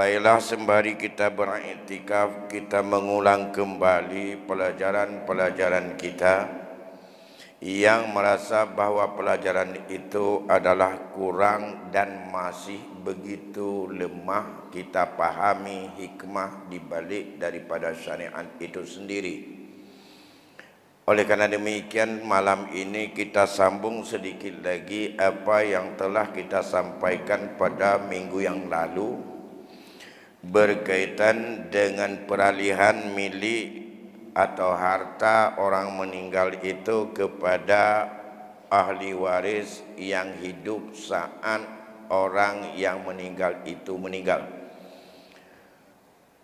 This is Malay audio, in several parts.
Baiklah, sembari kita beriktikaf, kita mengulang kembali pelajaran-pelajaran kita yang merasa bahawa pelajaran itu adalah kurang dan masih begitu lemah kita pahami hikmah dibalik daripada syariat itu sendiri. Oleh karena demikian, malam ini kita sambung sedikit lagi apa yang telah kita sampaikan pada minggu yang lalu berkaitan dengan peralihan milik atau harta orang meninggal itu kepada ahli waris yang hidup saat orang yang meninggal itu meninggal.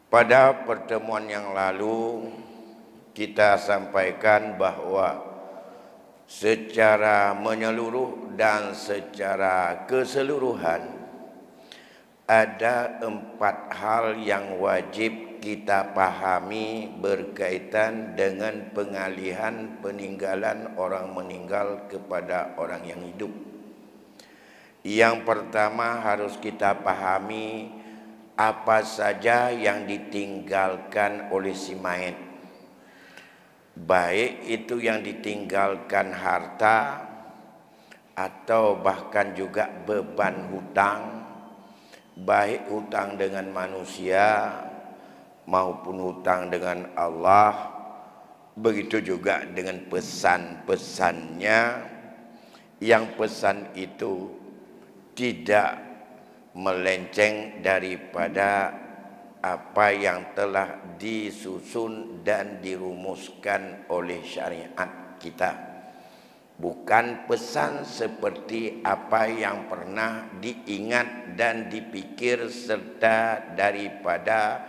Pada pertemuan yang lalu kita sampaikan bahwa secara menyeluruh dan secara keseluruhan ada 4 hal yang wajib kita pahami berkaitan dengan pengalihan peninggalan orang meninggal kepada orang yang hidup. Yang pertama harus kita pahami apa saja yang ditinggalkan oleh si mayit. Baik itu yang ditinggalkan harta atau bahkan juga beban hutang, baik hutang dengan manusia maupun hutang dengan Allah, begitu juga dengan pesan-pesannya, yang pesan itu tidak melenceng daripada apa yang telah disusun dan dirumuskan oleh syariat kita. Bukan pesan seperti apa yang pernah diingat dan dipikir serta daripada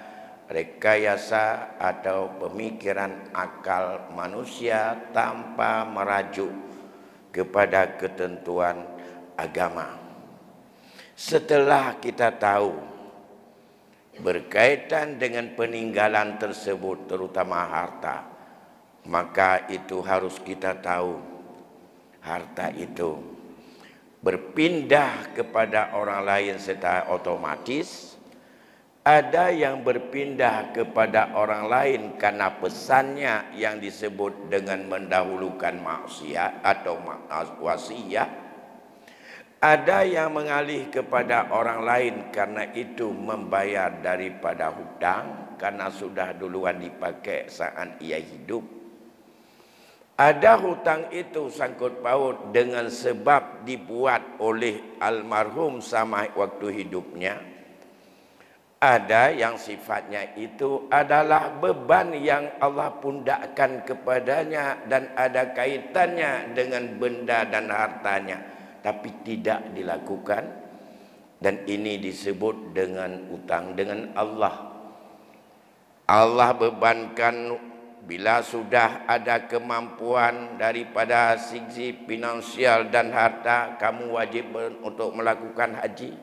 rekayasa atau pemikiran akal manusia tanpa merajuk kepada ketentuan agama. Setelah kita tahu berkaitan dengan peninggalan tersebut, terutama harta, maka itu harus kita tahu harta itu berpindah kepada orang lain secara otomatis. Ada yang berpindah kepada orang lain karena pesannya yang disebut dengan mendahulukan maksiat atau wasiat. Ada yang mengalih kepada orang lain karena itu membayar daripada hutang karena sudah duluan dipakai saat ia hidup. Ada hutang itu sangkut paut dengan sebab dibuat oleh almarhum sama waktu hidupnya. Ada yang sifatnya itu adalah beban yang Allah pundakkan kepadanya dan ada kaitannya dengan benda dan hartanya, tapi tidak dilakukan. Dan ini disebut dengan hutang dengan Allah. Allah bebankan bila sudah ada kemampuan daripada sisi finansial dan harta, kamu wajib untuk melakukan haji.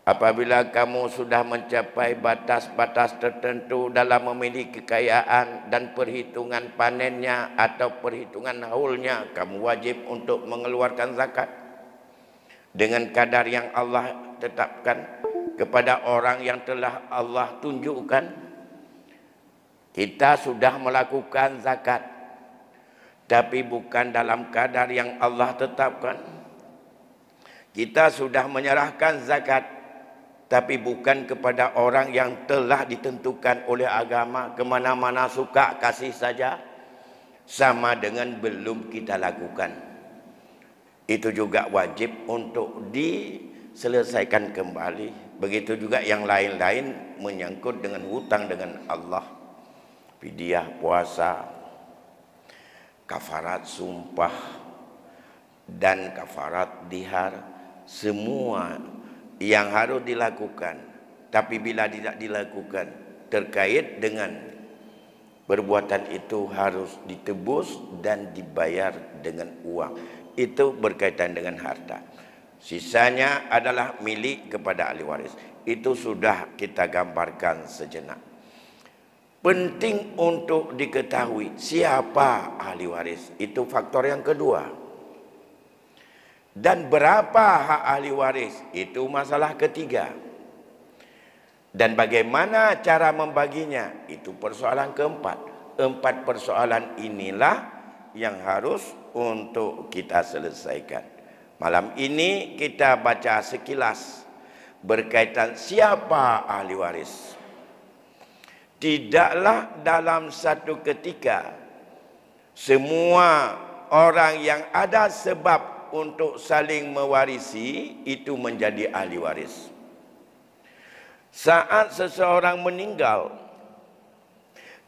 Apabila kamu sudah mencapai batas-batas tertentu dalam memiliki kekayaan dan perhitungan panennya atau perhitungan haulnya, kamu wajib untuk mengeluarkan zakat dengan kadar yang Allah tetapkan kepada orang yang telah Allah tunjukkan. Kita sudah melakukan zakat, tapi bukan dalam kadar yang Allah tetapkan. Kita sudah menyerahkan zakat, tapi bukan kepada orang yang telah ditentukan oleh agama, kemana-mana suka kasih saja, sama dengan belum kita lakukan. Itu juga wajib untuk diselesaikan kembali. Begitu juga yang lain-lain menyangkut dengan hutang dengan Allah. Fidyah puasa, kafarat sumpah, dan kafarat dihar, semua yang harus dilakukan. Tapi bila tidak dilakukan terkait dengan perbuatan itu harus ditebus dan dibayar dengan uang. Itu berkaitan dengan harta. Sisanya adalah milik kepada ahli waris. Itu sudah kita gambarkan sejenak. Penting untuk diketahui siapa ahli waris. Itu faktor yang kedua. Dan berapa hak ahli waris? Itu masalah ketiga. Dan bagaimana cara membaginya? Itu persoalan keempat. 4 persoalan inilah yang harus untuk kita selesaikan. Malam ini kita baca sekilas berkaitan siapa ahli waris. Tidaklah dalam satu ketika semua orang yang ada sebab untuk saling mewarisi itu menjadi ahli waris. Saat seseorang meninggal,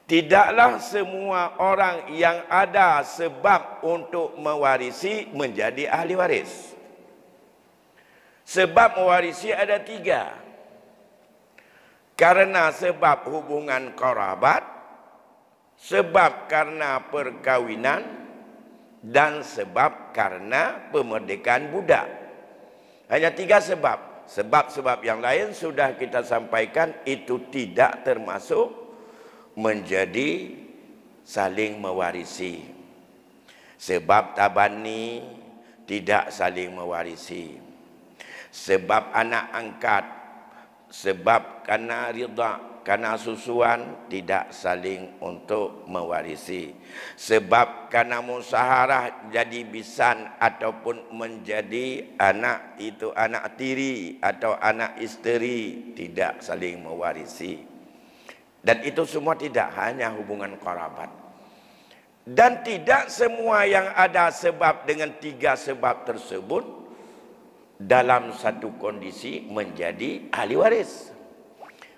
tidaklah semua orang yang ada sebab untuk mewarisi menjadi ahli waris. Sebab mewarisi ada 3. Karena sebab hubungan kerabat, sebab karena perkawinan, dan sebab karena pemerdekaan budak. Hanya 3 sebab. Sebab-sebab yang lain sudah kita sampaikan itu tidak termasuk menjadi saling mewarisi. Sebab tabani tidak saling mewarisi. Sebab anak angkat, sebab karena ridha, karena susuan tidak saling untuk mewarisi. Sebab karena musyawarah jadi bisan ataupun menjadi anak itu anak tiri atau anak isteri tidak saling mewarisi. Dan itu semua tidak hanya hubungan kerabat. Dan tidak semua yang ada sebab dengan 3 sebab tersebut dalam satu kondisi menjadi ahli waris.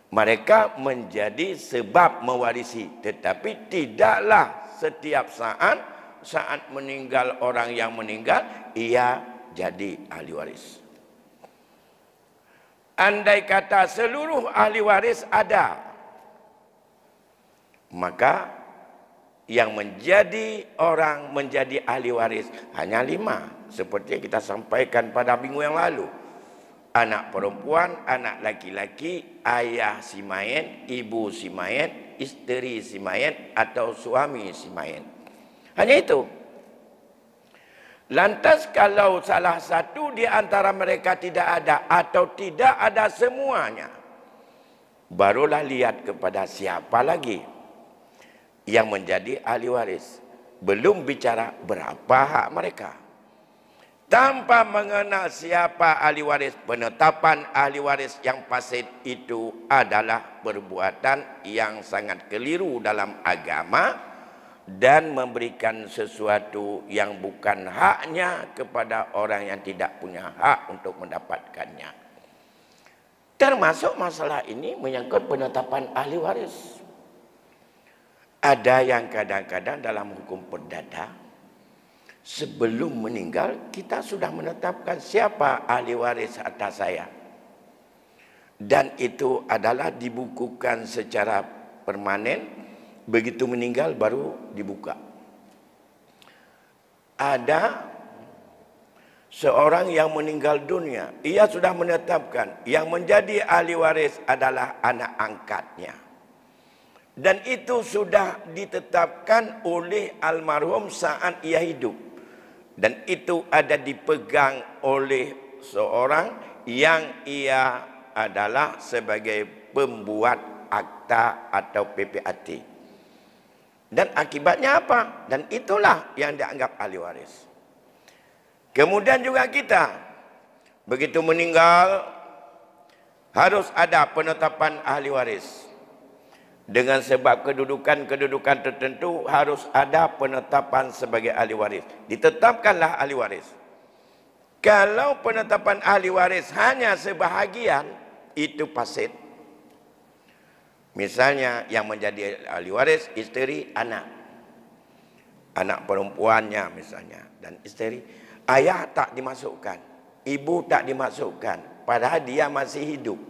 Mereka menjadi sebab mewarisi, tetapi tidaklah setiap saat meninggal orang yang meninggal ia jadi ahli waris. Andai kata seluruh ahli waris ada, maka yang menjadi orang menjadi ahli waris hanya 5, seperti yang kita sampaikan pada minggu yang lalu. Anak perempuan, anak laki-laki, ayah si mayit, ibu si mayit, isteri si mayit, atau suami si mayit. Hanya itu. Lantas kalau salah satu di antara mereka tidak ada atau tidak ada semuanya, barulah lihat kepada siapa lagi yang menjadi ahli waris. Belum bicara berapa hak mereka. Tanpa mengenal siapa ahli waris, penetapan ahli waris yang fasid itu adalah perbuatan yang sangat keliru dalam agama dan memberikan sesuatu yang bukan haknya kepada orang yang tidak punya hak untuk mendapatkannya. Termasuk masalah ini menyangkut penetapan ahli waris. Ada yang kadang-kadang dalam hukum perdata, sebelum meninggal kita sudah menetapkan siapa ahli waris atas saya. Dan itu adalah dibukukan secara permanen. Begitu meninggal baru dibuka. Ada seorang yang meninggal dunia, ia sudah menetapkan yang menjadi ahli waris adalah anak angkatnya. Dan itu sudah ditetapkan oleh almarhum saat ia hidup. Dan itu ada dipegang oleh seorang yang ia adalah sebagai pembuat akta atau PPAT. Dan akibatnya apa? Dan itulah yang dianggap ahli waris. Kemudian juga kita, begitu meninggal, harus ada penetapan ahli waris. Dengan sebab kedudukan tertentu harus ada penetapan sebagai ahli waris. Ditetapkanlah ahli waris. Kalau penetapan ahli waris hanya sebahagian, itu fasid. Misalnya yang menjadi ahli waris isteri, anak. Anak perempuannya misalnya dan isteri. Ayah tak dimasukkan, ibu tak dimasukkan, padahal dia masih hidup.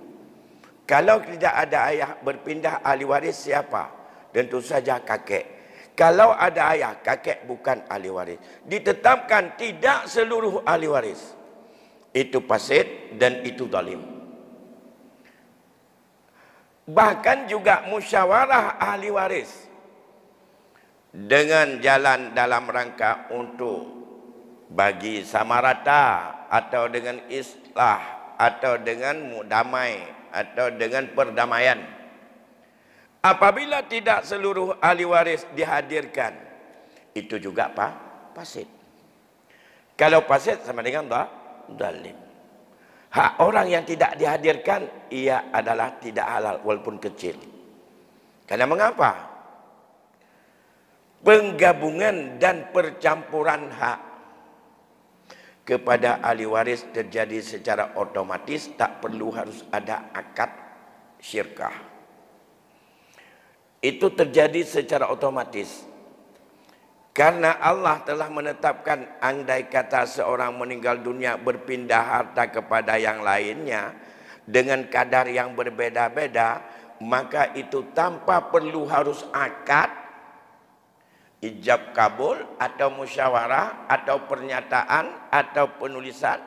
Kalau tidak ada ayah, berpindah ahli waris siapa? Tentu saja kakek. Kalau ada ayah, kakek bukan ahli waris. Ditetapkan tidak seluruh ahli waris. Itu fasid dan itu zalim. Bahkan juga musyawarah ahli waris dengan jalan dalam rangka untuk bagi sama rata atau dengan islah atau dengan damai atau dengan perdamaian. Apabila tidak seluruh ahli waris dihadirkan, itu juga apa? Fasid. Kalau fasid sama dengan zalim. Hak orang yang tidak dihadirkan, ia adalah tidak halal walaupun kecil. Karena mengapa? Penggabungan dan percampuran hak kepada ahli waris terjadi secara otomatis, tak perlu harus ada akad syirkah. Itu terjadi secara otomatis. Karena Allah telah menetapkan andai kata seorang meninggal dunia berpindah harta kepada yang lainnya dengan kadar yang berbeda-beda, maka itu tanpa perlu harus akad, ijab kabul atau musyawarah atau pernyataan atau penulisan,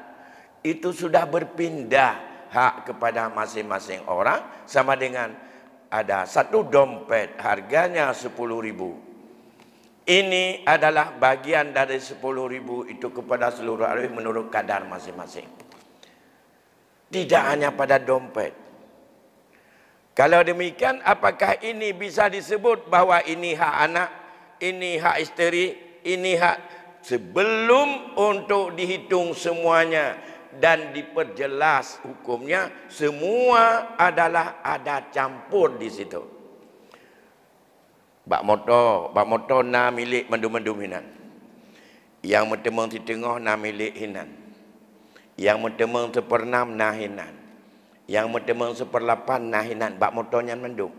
itu sudah berpindah hak kepada masing-masing orang. Sama dengan ada satu dompet harganya 10.000. Ini adalah bagian dari 10.000 itu kepada seluruh ahli menurut kadar masing-masing. Tidak hanya pada dompet. Kalau demikian, apakah ini bisa disebut bahwa ini hak anak, ini hak isteri, ini hak, sebelum untuk dihitung semuanya dan diperjelas hukumnya, semua adalah ada campur di situ. Bak motor na milik mendum-mendum hinan. Yang mentemung di tengah na milik hinan. Yang mentemung sepernam na hinan. Yang mentemung seperlapan na hinan. Bak motornya mendum.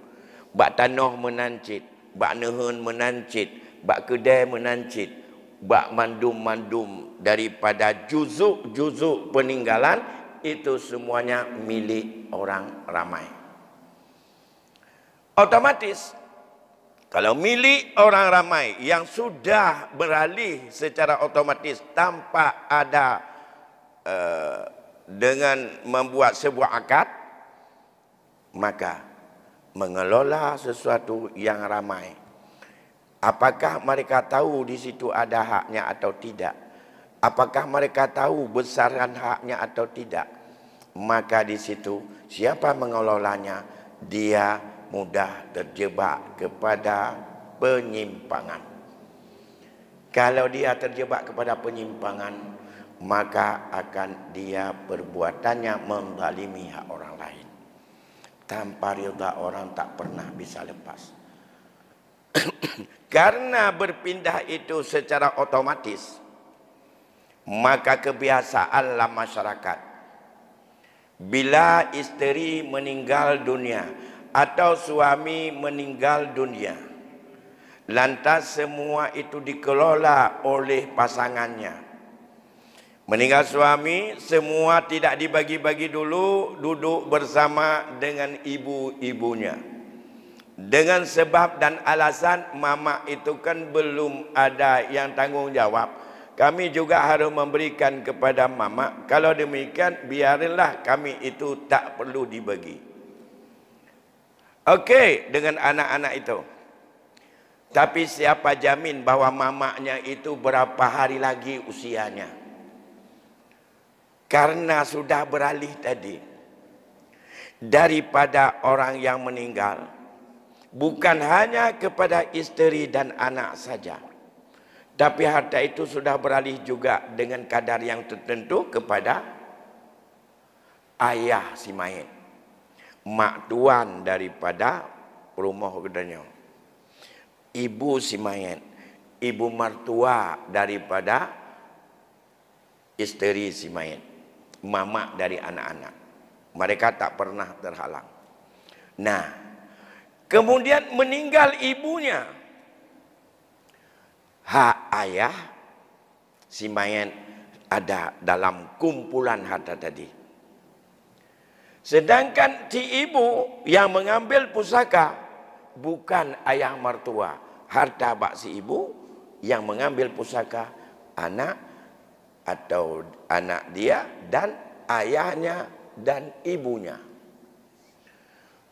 Bak tanah menancit. Bak nehun menancit. Bak kedai menancit. Bak mandum-mandum daripada juzuk-juzuk peninggalan, itu semuanya milik orang ramai. Otomatis kalau milik orang ramai yang sudah beralih secara otomatis tanpa ada dengan membuat sebuah akad, maka mengelola sesuatu yang ramai. Apakah mereka tahu di situ ada haknya atau tidak? Apakah mereka tahu besaran haknya atau tidak? Maka di situ siapa mengelolanya, dia mudah terjebak kepada penyimpangan. Kalau dia terjebak kepada penyimpangan, maka akan dia perbuatannya menzalimi hak orang lain. Tanpa ridha orang tak pernah bisa lepas. Karena berpindah itu secara otomatis, maka kebiasaanlah masyarakat. Bila isteri meninggal dunia atau suami meninggal dunia, lantas semua itu dikelola oleh pasangannya. Meninggal suami, semua tidak dibagi-bagi dulu, duduk bersama dengan ibu-ibunya. Dengan sebab dan alasan mama itu kan belum ada yang tanggung jawab, kami juga harus memberikan kepada mama. Kalau demikian, biarlah kami itu tak perlu dibagi. Okey dengan anak-anak itu. Tapi siapa jamin bahwa mamanya itu berapa hari lagi usianya? Karena sudah beralih tadi. Daripada orang yang meninggal, bukan hanya kepada isteri dan anak saja, tapi harta itu sudah beralih juga dengan kadar yang tertentu kepada ayah si mayit, mak tuan daripada rumah gedanya, ibu si mayit, ibu mertua daripada isteri si mayit, mama dari anak-anak. Mereka tak pernah terhalang. Nah, kemudian meninggal ibunya, hak ayah si mayit ada dalam kumpulan harta tadi. Sedangkan si ibu yang mengambil pusaka bukan ayah mertua. Harta bak si ibu yang mengambil pusaka anak atau anak dia dan ayahnya dan ibunya.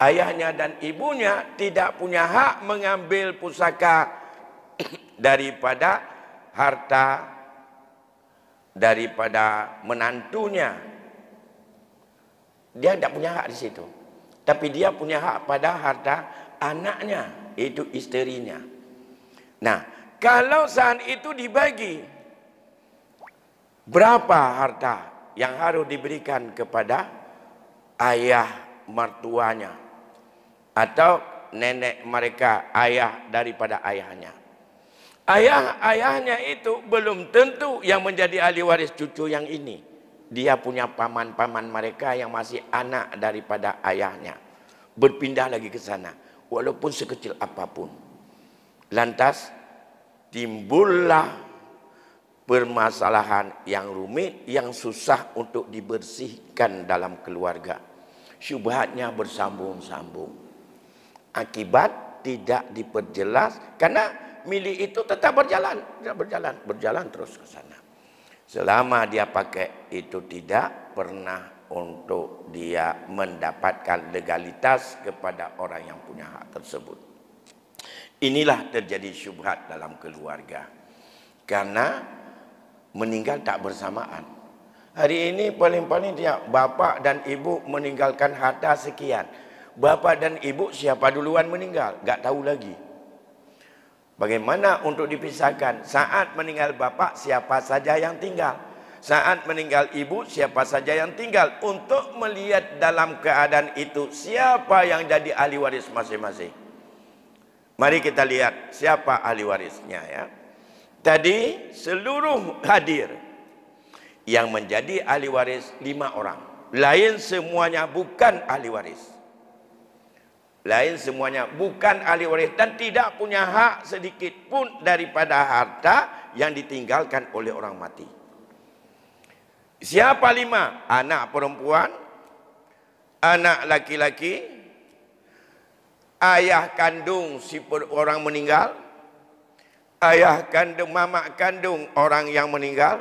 Ayahnya dan ibunya tidak punya hak mengambil pusaka daripada harta daripada menantunya. Dia tidak punya hak di situ. Tapi dia punya hak pada harta anaknya, itu isterinya. Nah, kalau saat itu dibagi, berapa harta yang harus diberikan kepada ayah mertuanya atau nenek mereka, ayah daripada ayahnya. Ayahnya itu belum tentu yang menjadi ahli waris cucu yang ini. Dia punya paman-paman mereka yang masih anak daripada ayahnya, berpindah lagi ke sana, walaupun sekecil apapun. Lantas timbullah permasalahan yang rumit, yang susah untuk dibersihkan dalam keluarga. Syubhatnya bersambung-sambung. Akibat tidak diperjelas, karena milik itu tetap berjalan terus ke sana. Selama dia pakai itu tidak pernah untuk dia mendapatkan legalitas kepada orang yang punya hak tersebut. Inilah terjadi syubhat dalam keluarga. Karena meninggal tak bersamaan. Hari ini paling-paling dia bapa dan ibu meninggalkan harta sekian. Bapa dan ibu siapa duluan meninggal? Tak tahu lagi. Bagaimana untuk dipisahkan? Saat meninggal bapa, siapa saja yang tinggal? Saat meninggal ibu, siapa saja yang tinggal? Untuk melihat dalam keadaan itu, siapa yang jadi ahli waris masing-masing. Mari kita lihat siapa ahli warisnya ya. Tadi seluruh hadir yang menjadi ahli waris 5 orang. Lain semuanya bukan ahli waris. Lain semuanya bukan ahli waris dan tidak punya hak sedikit pun daripada harta yang ditinggalkan oleh orang mati. Siapa 5? Anak perempuan, anak laki-laki, ayah kandung si orang meninggal, ayah kandung, mamak kandung orang yang meninggal.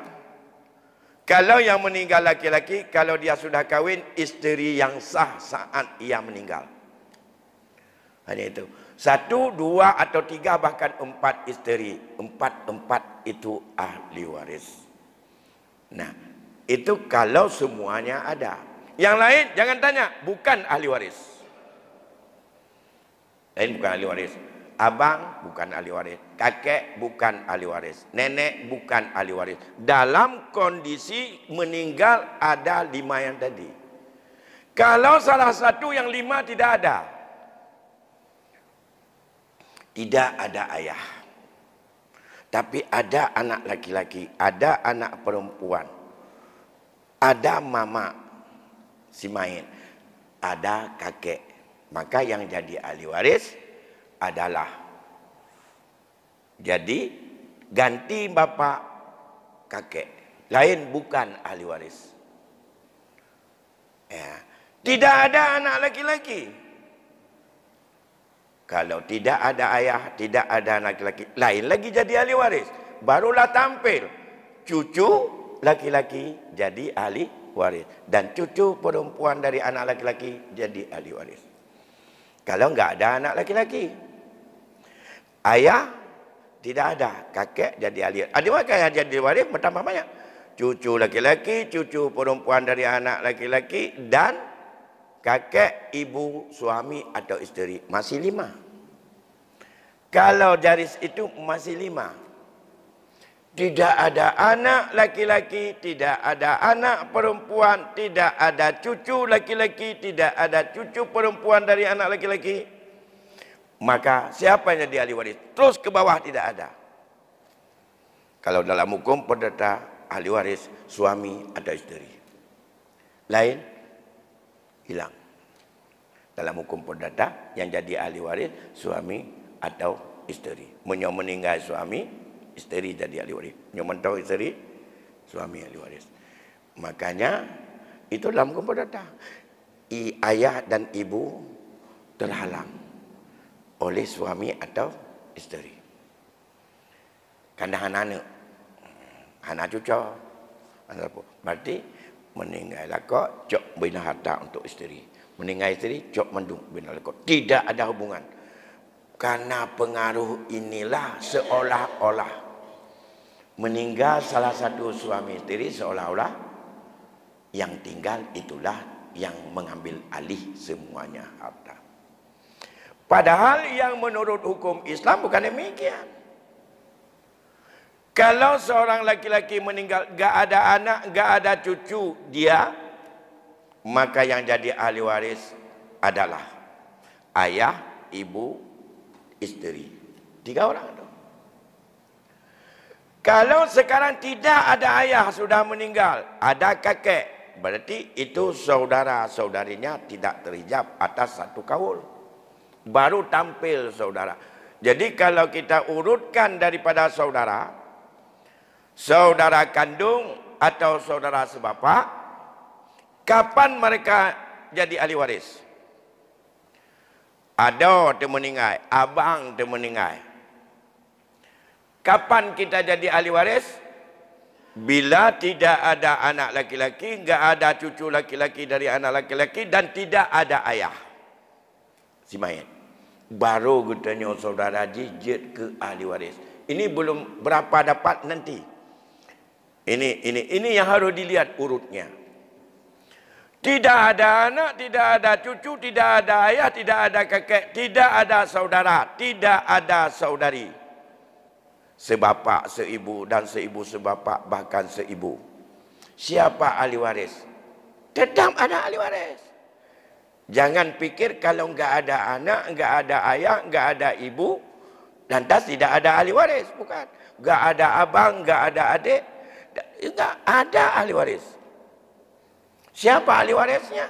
Kalau yang meninggal laki-laki, kalau dia sudah kahwin, isteri yang sah saat ia meninggal. Hanya itu. 1, 2 atau 3 bahkan 4 isteri. 4 itu ahli waris. Nah, itu kalau semuanya ada. Yang lain jangan tanya, bukan ahli waris. Lain bukan ahli waris. Abang bukan ahli waris. Kakek bukan ahli waris. Nenek bukan ahli waris. Dalam kondisi meninggal ada 5 yang tadi. Kalau salah satu yang 5 tidak ada. Tidak ada ayah. Tapi ada anak laki-laki, ada anak perempuan, ada mama si main, ada kakek. Maka yang jadi ahli waris adalah jadi ganti bapak kakek. Lain bukan ahli waris. Ya. Tidak ada anak laki-laki. Kalau tidak ada ayah, tidak ada anak laki-laki, lain lagi jadi ahli waris. Barulah tampil cucu laki-laki jadi ahli waris. Dan cucu perempuan dari anak laki-laki jadi ahli waris. Kalau enggak ada anak laki-laki, ayah tidak ada, kakek jadi ahli waris. Adik kakek yang jadi waris bertambah banyak. Cucu laki-laki, cucu perempuan dari anak laki-laki, dan kakek, ibu, suami atau isteri. Masih 5. Kalau garis itu masih 5. Tidak ada anak laki-laki, tidak ada anak perempuan, tidak ada cucu laki-laki, tidak ada cucu perempuan dari anak laki-laki. Maka siapa yang jadi ahli waris? Terus ke bawah tidak ada. Kalau dalam hukum perdata, ahli waris suami atau istri. Lain hilang. Dalam hukum perdata yang jadi ahli waris suami atau istri. Meninggal suami, istri jadi ahli waris. Mentau istri, suami ahli waris. Makanya itu dalam hukum perdata. Ayah dan ibu terhalang oleh suami atau istri. Kandang anak, anak cucu, berarti meninggal kok cok bina harta untuk istri. Meninggal istri cok mendung bina kok. Tidak ada hubungan. Karena pengaruh inilah seolah-olah meninggal salah satu suami istri, seolah-olah yang tinggal itulah yang mengambil alih semuanya harta. Padahal yang menurut hukum Islam bukan demikian. Kalau seorang laki-laki meninggal, gak ada anak, gak ada cucu dia, maka yang jadi ahli waris adalah ayah, ibu, istri. 3 orang itu. Kalau sekarang tidak ada ayah sudah meninggal, ada kakek, berarti itu saudara-saudarinya tidak terhijab atas satu kaul. Baru tampil saudara. Jadi kalau kita urutkan daripada saudara, saudara kandung atau saudara sebapa, kapan mereka jadi ahli waris? Ada yang meninggal, abang yang meninggal. Kapan kita jadi ahli waris? Bila tidak ada anak laki-laki, enggak ada cucu laki-laki dari anak laki-laki, dan tidak ada ayah si mayat. Baru katanya saudara jijit ke ahli waris. Ini belum berapa dapat nanti. Ini yang harus dilihat urutnya. Tidak ada anak, tidak ada cucu, tidak ada ayah, tidak ada kakek, tidak ada saudara, tidak ada saudari. Sebapa, seibu, dan seibu sebapa, bahkan seibu. Siapa ahli waris? Tetap ada ahli waris. Jangan pikir kalau enggak ada anak, enggak ada ayah, enggak ada ibu, lantas tidak ada ahli waris. Bukan. Enggak ada abang, enggak ada adik, enggak ada ahli waris. Siapa ahli warisnya?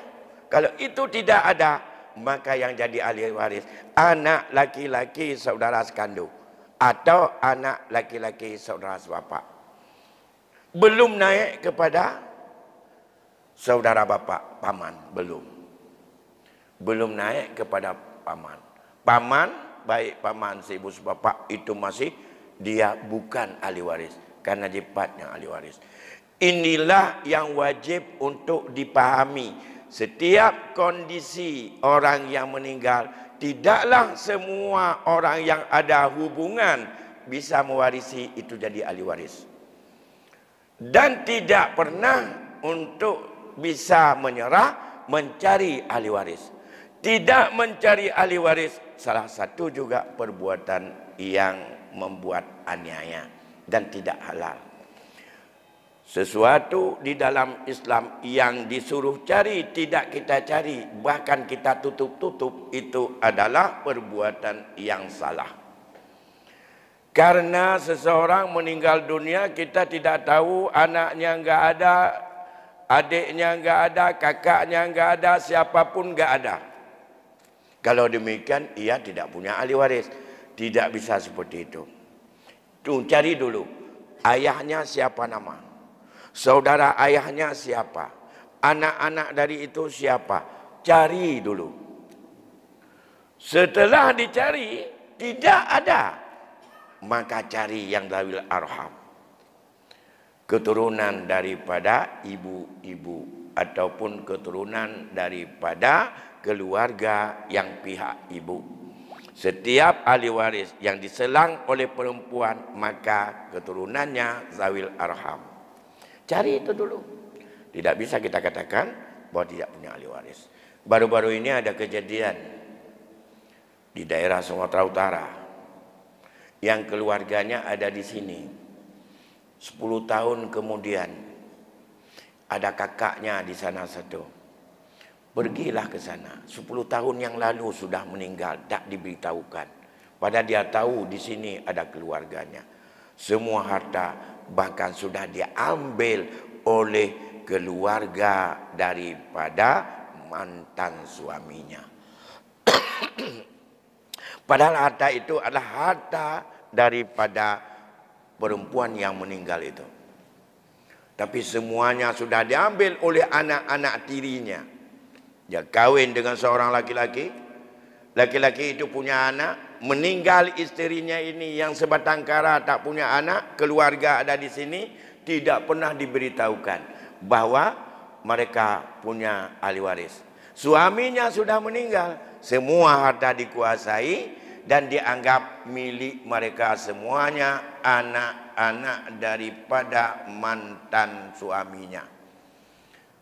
Kalau itu tidak ada, maka yang jadi ahli waris anak laki-laki saudara sekandung atau anak laki-laki saudara sebapa. Belum naik kepada saudara bapa, paman, belum. Belum naik kepada paman. Paman, baik paman seibu sebapa, itu masih dia bukan ahli waris karena jifatnya ahli waris. Inilah yang wajib untuk dipahami. Setiap kondisi orang yang meninggal, tidaklah semua orang yang ada hubungan bisa mewarisi itu jadi ahli waris. Dan tidak pernah untuk bisa menyerah mencari ahli waris. Tidak mencari ahli waris salah satu juga perbuatan yang membuat aniaya dan tidak halal. Sesuatu di dalam Islam yang disuruh cari tidak kita cari, bahkan kita tutup-tutup, itu adalah perbuatan yang salah. Karena seseorang meninggal dunia, kita tidak tahu anaknya enggak ada, adiknya enggak ada, kakaknya enggak ada, siapapun enggak ada. Kalau demikian, ia tidak punya ahli waris. Tidak bisa seperti itu. Cari dulu, ayahnya siapa nama? Saudara ayahnya siapa? Anak-anak dari itu siapa? Cari dulu. Setelah dicari, tidak ada, maka cari yang zawil arham. Keturunan daripada ibu-ibu ataupun keturunan daripada keluarga yang pihak ibu. Setiap ahli waris yang diselang oleh perempuan, maka keturunannya zawil arham. Cari itu dulu. Tidak bisa kita katakan bahwa tidak punya ahli waris. Baru-baru ini ada kejadian di daerah Sumatera Utara yang keluarganya ada di sini. 10 tahun kemudian ada kakaknya di sana satu. Pergilah ke sana. 10 tahun yang lalu sudah meninggal, tak diberitahukan. Padahal dia tahu di sini ada keluarganya. Semua harta bahkan sudah diambil oleh keluarga daripada mantan suaminya. Padahal harta itu adalah harta daripada perempuan yang meninggal itu. Tapi semuanya sudah diambil oleh anak-anak tirinya. Dia kawin dengan seorang laki-laki. Laki-laki itu punya anak. Meninggal istrinya ini yang sebatang kara tak punya anak, keluarga ada di sini, tidak pernah diberitahukan bahwa mereka punya ahli waris. Suaminya sudah meninggal, semua harta dikuasai dan dianggap milik mereka semuanya, anak-anak daripada mantan suaminya.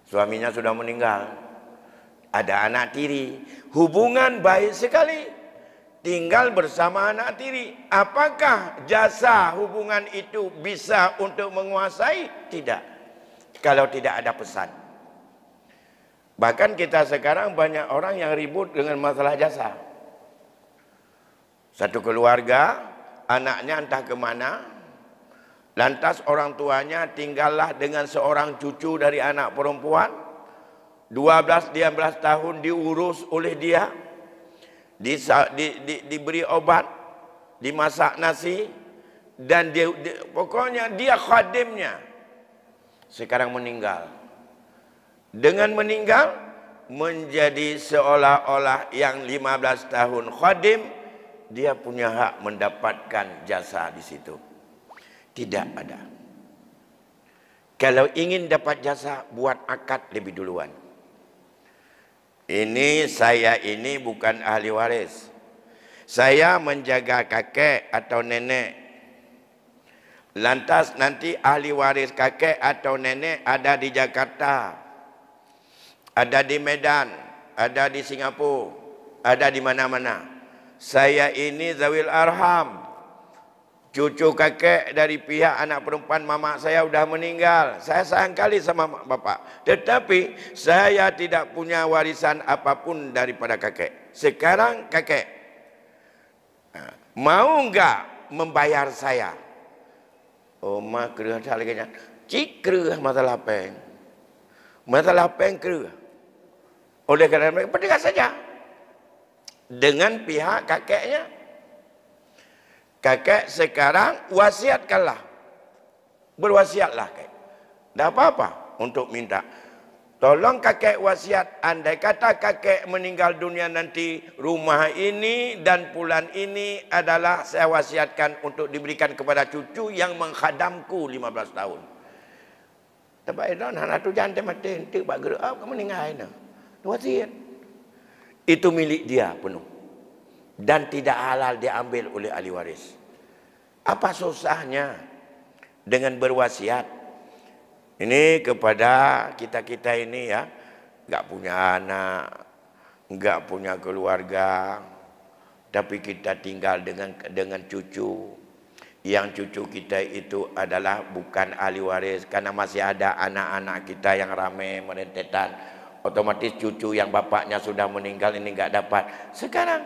Suaminya sudah meninggal, Ada anak tiri, hubungan baik sekali, tinggal bersama anak tiri. Apakah jasa hubungan itu bisa untuk menguasai? Tidak, kalau tidak ada pesan. Bahkan kita sekarang banyak orang yang ribut dengan masalah jasa. Satu keluarga, anaknya entah kemana, lantas orang tuanya tinggallah dengan seorang cucu dari anak perempuan. 12-13 tahun diurus oleh dia, diberi obat, dimasak nasi, dan pokoknya dia khadimnya. Sekarang meninggal. Dengan meninggal menjadi seolah-olah yang 15 tahun khadim, dia punya hak mendapatkan jasa di situ. Tidak ada. Kalau ingin dapat jasa, buat akad lebih duluan. Saya ini bukan ahli waris. Saya menjaga kakek atau nenek. Lantas nanti ahli waris kakek atau nenek ada di Jakarta, ada di Medan, ada di Singapura, ada di mana-mana. Saya ini zawil arham. Cucu kakek dari pihak anak perempuan mama saya sudah meninggal. Saya sayang kali sama bapak. Tetapi saya tidak punya warisan apapun daripada kakek. Sekarang kakek mau enggak membayar saya? Oh, mak kerah tak lagi. Cik kerah masalah peng. Masalah peng kerah. Oleh kerana mereka perdekat saja dengan pihak kakeknya. Kakek sekarang wasiatkanlah. Berwasiatlah kakek. Tak apa-apa untuk minta. Tolong kakek wasiat, andai kata kakek meninggal dunia nanti, rumah ini dan bulan ini adalah saya wasiatkan untuk diberikan kepada cucu yang menghadamku 15 tahun. Tapi anak tu jangan mati, nanti bak gerak kamu meninggal ini. Wasiat. Itu milik dia penuh. Dan tidak halal diambil oleh ahli waris. Apa susahnya dengan berwasiat? Ini kepada kita-kita ini ya, enggak punya anak, enggak punya keluarga, tapi kita tinggal dengan cucu. Yang cucu kita itu adalah bukan ahli waris, karena masih ada anak-anak kita yang ramai merentetan. Otomatis cucu yang bapaknya sudah meninggal ini enggak dapat. Sekarang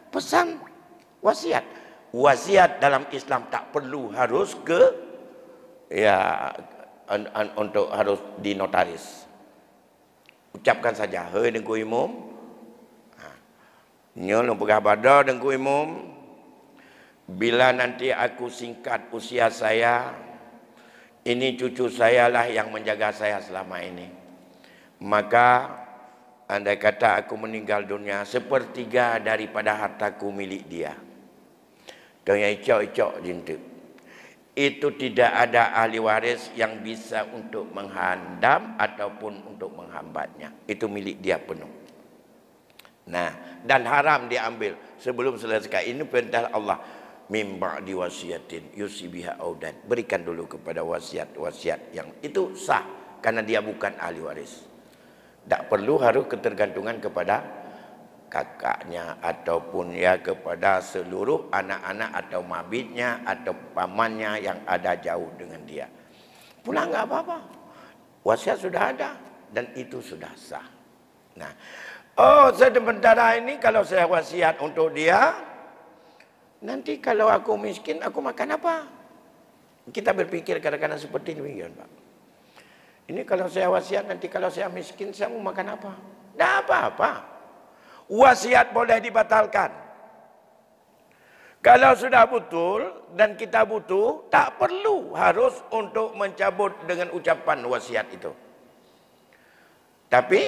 pesan wasiat. Wasiat dalam Islam tak perlu harus untuk harus dinotaris. Ucapkan saja, hei dengku imum. Nyol pegah badar dengku imum. Bila nanti aku singkat usia saya, ini cucu saya lah yang menjaga saya selama ini. Maka andai kata aku meninggal dunia, 1/3 daripada hartaku milik dia. Dan yang icok-icok jintik. Itu tidak ada ahli waris yang bisa untuk menghandam ataupun untuk menghambatnya. Itu milik dia penuh. Nah, dan haram diambil sebelum selesai. Ini perintah Allah. Mim ba'di wasiyatin yusibiha audan. Berikan dulu kepada wasiat-wasiat yang itu sah karena dia bukan ahli waris. Tak perlu harus ketergantungan kepada kakaknya ataupun ya kepada seluruh anak-anak atau mabitnya atau pamannya yang ada jauh dengan dia. Pulang enggak apa-apa. Wasiat sudah ada dan itu sudah sah. Nah, sementara ini kalau saya wasiat untuk dia, nanti kalau aku miskin aku makan apa? Kita berpikir kadang-kadang seperti demikian, Pak. Ini kalau saya wasiat, nanti kalau saya miskin saya mau makan apa? Tidak apa-apa. Wasiat boleh dibatalkan. Kalau sudah betul dan kita butuh, tak perlu harus untuk mencabut dengan ucapan wasiat itu. Tapi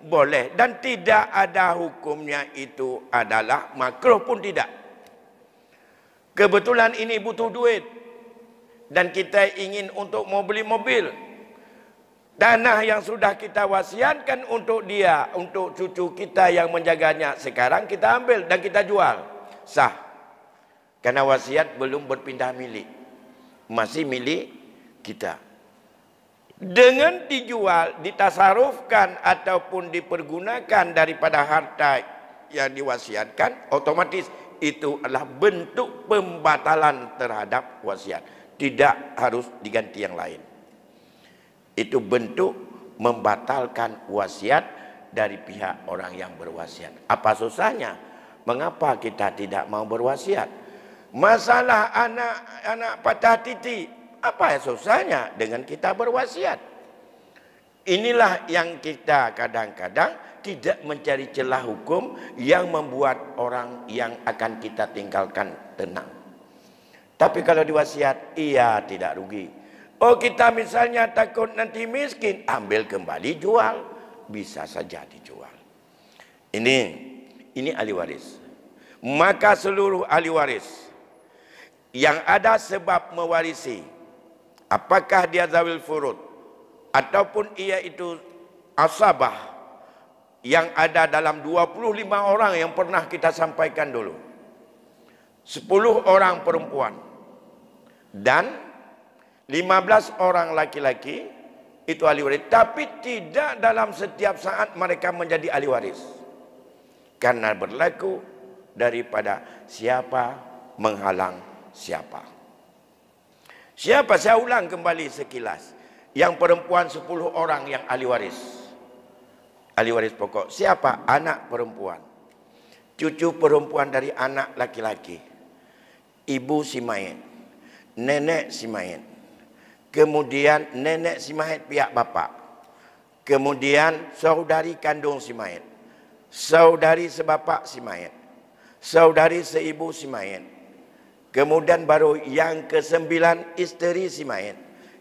boleh dan tidak ada hukumnya itu adalah makruh pun tidak. Kebetulan ini butuh duit dan kita ingin untuk mau beli mobil. Tanah yang sudah kita wasiatkan untuk dia, untuk cucu kita yang menjaganya, sekarang kita ambil dan kita jual. Sah. Karena wasiat belum berpindah milik. Masih milik kita. Dengan dijual, ditasarufkan ataupun dipergunakan daripada harta yang diwasiatkan, otomatis itu adalah bentuk pembatalan terhadap wasiat. Tidak harus diganti yang lain. Itu bentuk membatalkan wasiat dari pihak orang yang berwasiat. Apa susahnya? Mengapa kita tidak mau berwasiat? Masalah anak patah titik, apa susahnya dengan kita berwasiat? Inilah yang kita kadang-kadang tidak mencari celah hukum yang membuat orang yang akan kita tinggalkan tenang. Tapi kalau diwasiat, ia tidak rugi. Oh, kita misalnya takut nanti miskin, ambil kembali, jual. Bisa saja dijual. Ini ahli waris. Maka seluruh ahli waris yang ada sebab mewarisi, apakah dia zawil furud ataupun ia itu asabah, yang ada dalam 25 orang yang pernah kita sampaikan dulu, 10 orang perempuan dan 15 orang laki-laki, itu ahli waris. Tapi tidak dalam setiap saat mereka menjadi ahli waris, karena berlaku daripada siapa menghalang siapa. Siapa? Saya ulang kembali sekilas. Yang perempuan 10 orang yang ahli waris. Ahli waris pokok. Siapa? Anak perempuan. Cucu perempuan dari anak laki-laki. Ibu si mayit. Nenek si mayit. Kemudian nenek si mayit pihak bapa. Kemudian saudari kandung si mayit. Saudari sebapak si mayit. Saudari seibu si mayit. Kemudian baru yang ke-9 isteri si mayit.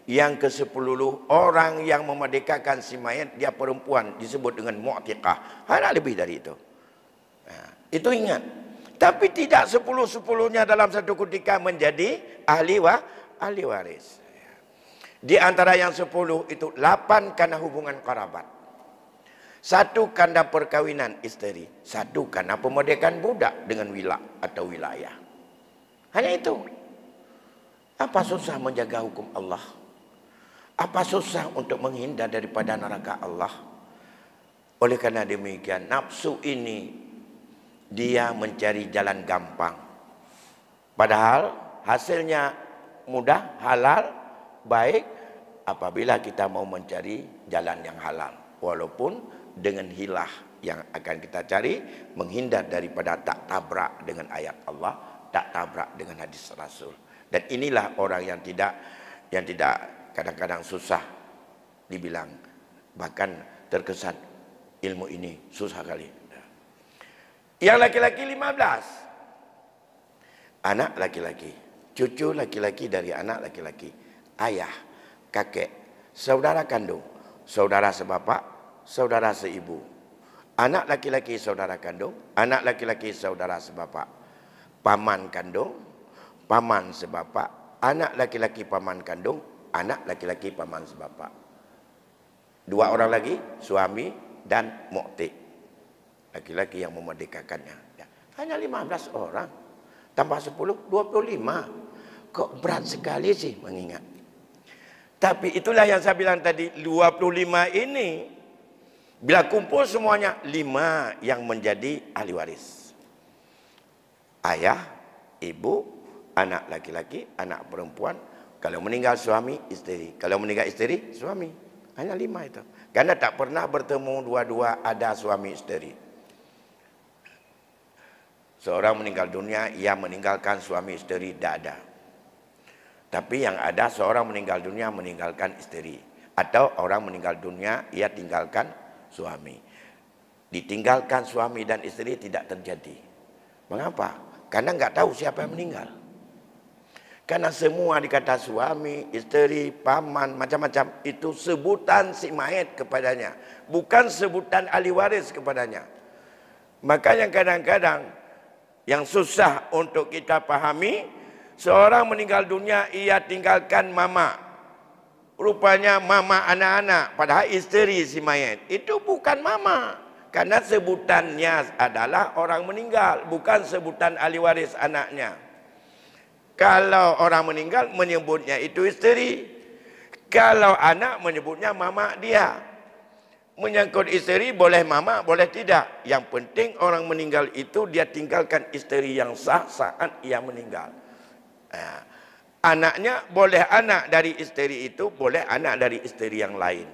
Yang ke-10 orang yang memerdekakan si mayit, dia perempuan, disebut dengan mu'tiqah. Ada lebih dari itu. Nah, itu ingat. Tapi tidak 10-10-nya dalam satu ketika menjadi ahli waris. Di antara yang 10 itu 8 karena hubungan kerabat. 1 karena perkawinan isteri. 1 karena pemerdekaan budak dengan atau wilayah. Hanya itu. Apa susah menjaga hukum Allah? Apa susah untuk menghindar daripada neraka Allah? Oleh karena demikian, nafsu ini dia mencari jalan gampang. Padahal hasilnya mudah, halal, baik apabila kita mau mencari jalan yang halal. Walaupun dengan hilah yang akan kita cari, menghindar daripada tak tabrak dengan ayat Allah, tak tabrak dengan hadis Rasul. Dan inilah orang yang tidak kadang-kadang susah dibilang, bahkan terkesan ilmu ini susah kali. Yang laki-laki 15 anak laki-laki, cucu laki-laki dari anak laki-laki, ayah, kakek, saudara kandung, saudara sebapak, saudara seibu, anak laki-laki saudara kandung, anak laki-laki saudara sebapak, paman kandung, paman sebapak, anak laki-laki paman kandung, anak laki-laki paman sebapak. 2 orang lagi, suami dan mu'tiq, laki-laki yang memerdekakannya. Hanya 15 orang. Tambah 10, 25. Kok berat sekali sih mengingat. Tapi itulah yang saya bilang tadi, 25 ini bila kumpul semuanya, 5 yang menjadi ahli waris. Ayah, ibu, anak laki-laki, anak perempuan. Kalau meninggal suami, istri. Kalau meninggal istri, suami. Hanya 5 itu. Karena tak pernah bertemu dua-dua ada suami istri. Seorang meninggal dunia, ia meninggalkan suami istri, tidak ada. Tapi yang ada seorang meninggal dunia meninggalkan istri. Atau orang meninggal dunia, ia tinggalkan suami. Ditinggalkan suami dan istri tidak terjadi. Mengapa? Karena nggak tahu siapa yang meninggal. Karena semua dikata suami, istri, paman, macam-macam. Itu sebutan si mayit kepadanya. Bukan sebutan ahli waris kepadanya. Makanya kadang-kadang yang susah untuk kita pahami, seorang meninggal dunia, ia tinggalkan mama. Rupanya mama anak-anak, padahal istri si mayit. Itu bukan mama. Karena sebutannya adalah orang meninggal, bukan sebutan ahli waris anaknya. Kalau orang meninggal menyebutnya itu istri. Kalau anak menyebutnya mama dia. Menyangkut isteri boleh mama, boleh tidak. Yang penting orang meninggal itu dia tinggalkan isteri yang sah saat ia meninggal. Nah, anaknya boleh anak dari isteri itu, boleh anak dari isteri yang lain.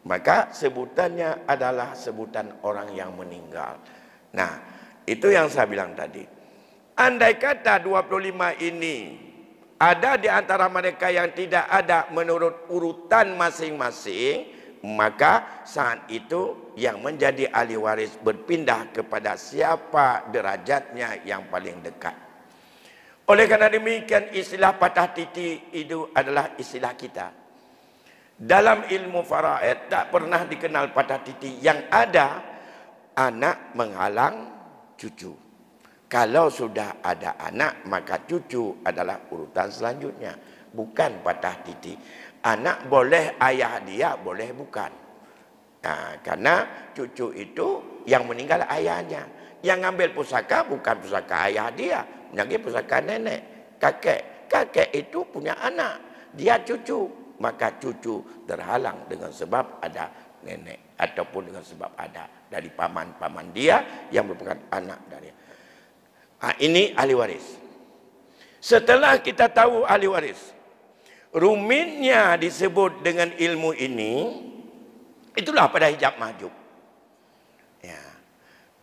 Maka sebutannya adalah sebutan orang yang meninggal. Nah, itu yang saya bilang tadi. Andai kata 25 ini ada di antara mereka yang tidak ada menurut urutan masing-masing, maka saat itu yang menjadi ahli waris berpindah kepada siapa derajatnya yang paling dekat. Oleh karena demikian istilah patah titik itu adalah istilah kita. Dalam ilmu faraid tak pernah dikenal patah titik, yang ada anak menghalang cucu. Kalau sudah ada anak maka cucu adalah urutan selanjutnya, bukan patah titik. Anak boleh ayah dia, boleh bukan. Nah, karena cucu itu yang meninggal ayahnya. Yang ngambil pusaka bukan pusaka ayah dia, mengambil pusaka nenek, kakek. Kakek itu punya anak, dia cucu. Maka cucu terhalang dengan sebab ada nenek, ataupun dengan sebab ada dari paman-paman dia yang merupakan anak dari. Nah, ini ahli waris. Setelah kita tahu ahli waris, rumitnya disebut dengan ilmu ini, itulah pada hijab mahjub. Ya.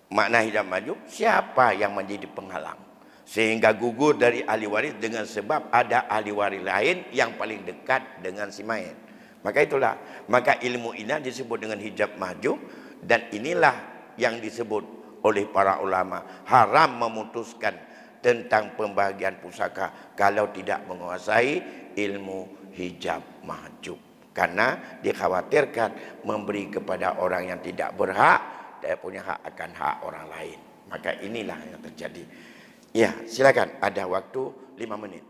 Makna hijab mahjub, siapa yang menjadi penghalang sehingga gugur dari ahli waris dengan sebab ada ahli waris lain yang paling dekat dengan si mayit. Maka itulah, maka ilmu ini disebut dengan hijab mahjub, dan inilah yang disebut oleh para ulama haram memutuskan tentang pembagian pusaka kalau tidak menguasai ilmu hijab mahjub, karena dikhawatirkan memberi kepada orang yang tidak berhak, tidak punya hak akan hak orang lain. Maka inilah yang terjadi. Ya, silakan, ada waktu 5 menit.